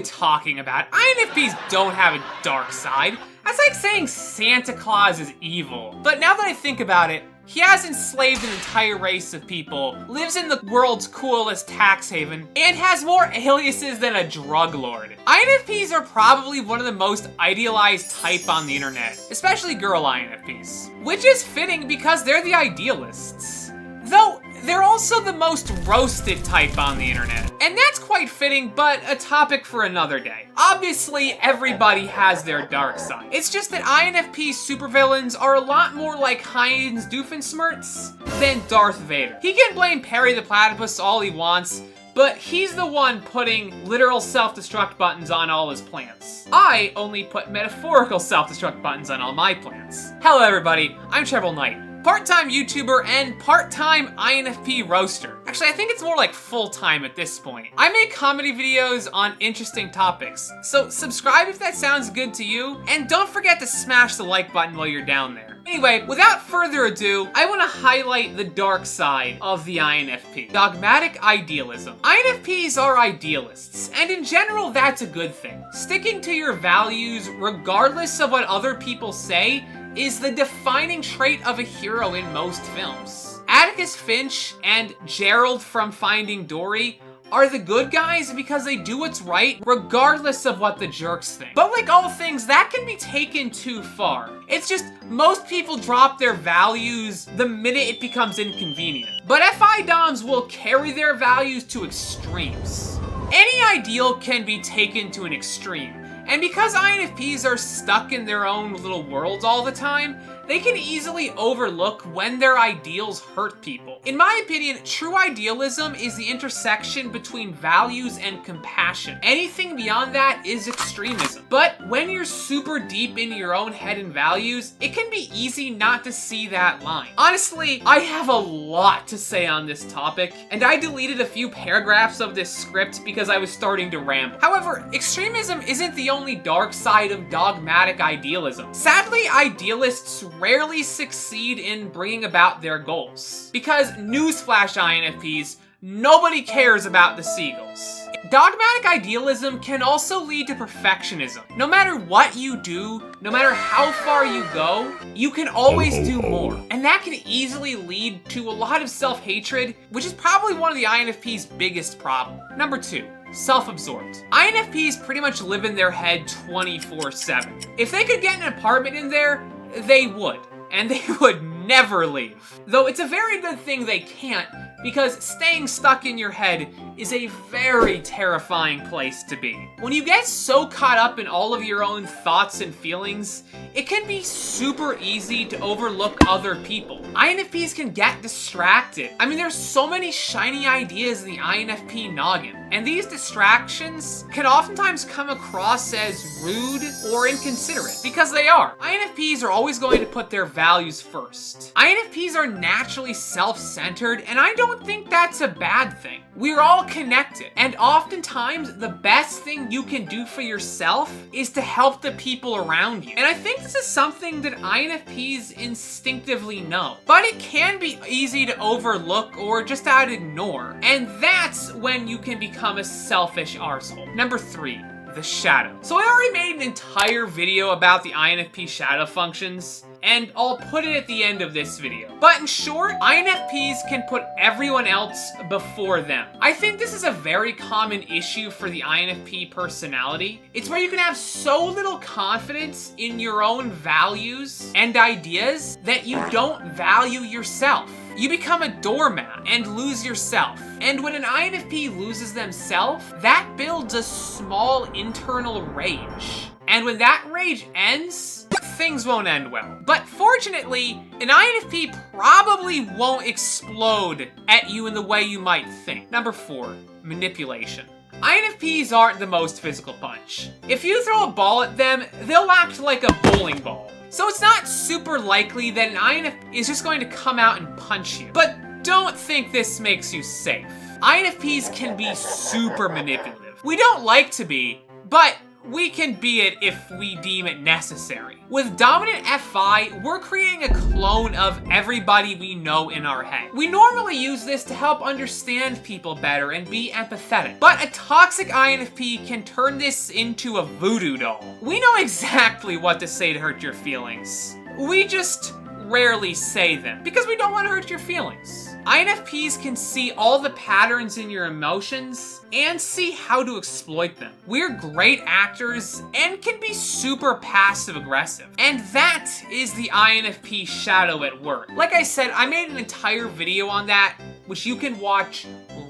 talking about? INFPs don't have a dark side. That's like saying Santa Claus is evil. But now that I think about it, he has enslaved an entire race of people, lives in the world's coolest tax haven, and has more aliases than a drug lord. INFPs are probably one of the most idealized type on the internet, especially girl INFPs. Which is fitting because they're the idealists. Though, they're also the most roasted type on the internet. And that's quite fitting, but a topic for another day. Obviously, everybody has their dark side. It's just that INFP supervillains are a lot more like Heinz Doofenshmirtz than Darth Vader. He can blame Perry the Platypus all he wants, but he's the one putting literal self-destruct buttons on all his plants. I only put metaphorical self-destruct buttons on all my plants. Hello everybody, I'm TrebleKnight. Part-time YouTuber and part-time INFP roaster. Actually, I think it's more like full-time at this point. I make comedy videos on interesting topics, so subscribe if that sounds good to you, and don't forget to smash the like button while you're down there. Anyway, without further ado, I want to highlight the dark side of the INFP. Dogmatic idealism. INFPs are idealists, and in general, that's a good thing. Sticking to your values, regardless of what other people say, is the defining trait of a hero in most films. Atticus Finch and Gerald from Finding Dory are the good guys because they do what's right regardless of what the jerks think. But like all things, that can be taken too far. It's just most people drop their values the minute it becomes inconvenient. But FI Doms will carry their values to extremes. Any ideal can be taken to an extreme. And because INFPs are stuck in their own little worlds all the time, they can easily overlook when their ideals hurt people. In my opinion, true idealism is the intersection between values and compassion. Anything beyond that is extremism. But when you're super deep in your own head and values, it can be easy not to see that line. Honestly, I have a lot to say on this topic, and I deleted a few paragraphs of this script because I was starting to ramble. However, extremism isn't the only dark side of dogmatic idealism. Sadly, idealists rarely succeed in bringing about their goals. Because, newsflash INFPs, nobody cares about the seagulls. Dogmatic idealism can also lead to perfectionism. No matter what you do, no matter how far you go, you can always do more. And that can easily lead to a lot of self-hatred, which is probably one of the INFP's biggest problems. Number 2. Self-absorbed. INFPs pretty much live in their head 24/7. If they could get an apartment in there, they would. And they would never leave. Though it's a very good thing they can't, because staying stuck in your head is a very terrifying place to be. When you get so caught up in all of your own thoughts and feelings, it can be super easy to overlook other people. INFPs can get distracted. I mean, there's so many shiny ideas in the INFP noggin, and these distractions can oftentimes come across as rude or inconsiderate, because they are. INFPs are always going to put their values first. INFPs are naturally self-centered, and I don't think that's a bad thing. We're all connected, and oftentimes the best thing you can do for yourself is to help the people around you. And I think this is something that INFPs instinctively know, but it can be easy to overlook or just out ignore, and that's when you can become a selfish arsehole. Number 3. The shadow. So I already made an entire video about the INFP shadow functions, and I'll put it at the end of this video. But in short, INFPs can put everyone else before them. I think this is a very common issue for the INFP personality. It's where you can have so little confidence in your own values and ideas that you don't value yourself. You become a doormat and lose yourself. And when an INFP loses themselves, that builds a small internal rage. And when that rage ends, things won't end well. But fortunately, an INFP probably won't explode at you in the way you might think. Number 4, manipulation. INFPs aren't the most physical bunch. If you throw a ball at them, they'll act like a bowling ball. So it's not super likely that an INFP is just going to come out and punch you. But don't think this makes you safe. INFPs can be super manipulative. We don't like to be, but we can be it if we deem it necessary. With Dominant FI, we're creating a clone of everybody we know in our head. We normally use this to help understand people better and be empathetic, but a toxic INFP can turn this into a voodoo doll. We know exactly what to say to hurt your feelings. We just rarely say them because we don't want to hurt your feelings. INFPs can see all the patterns in your emotions and see how to exploit them. We're great actors and can be super passive aggressive. And that is the INFP shadow at work. Like I said, I made an entire video on that, which you can watch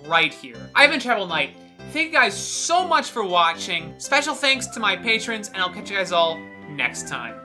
right here. I've been TrebleKnight. Thank you guys so much for watching. Special thanks to my patrons, and I'll catch you guys all next time.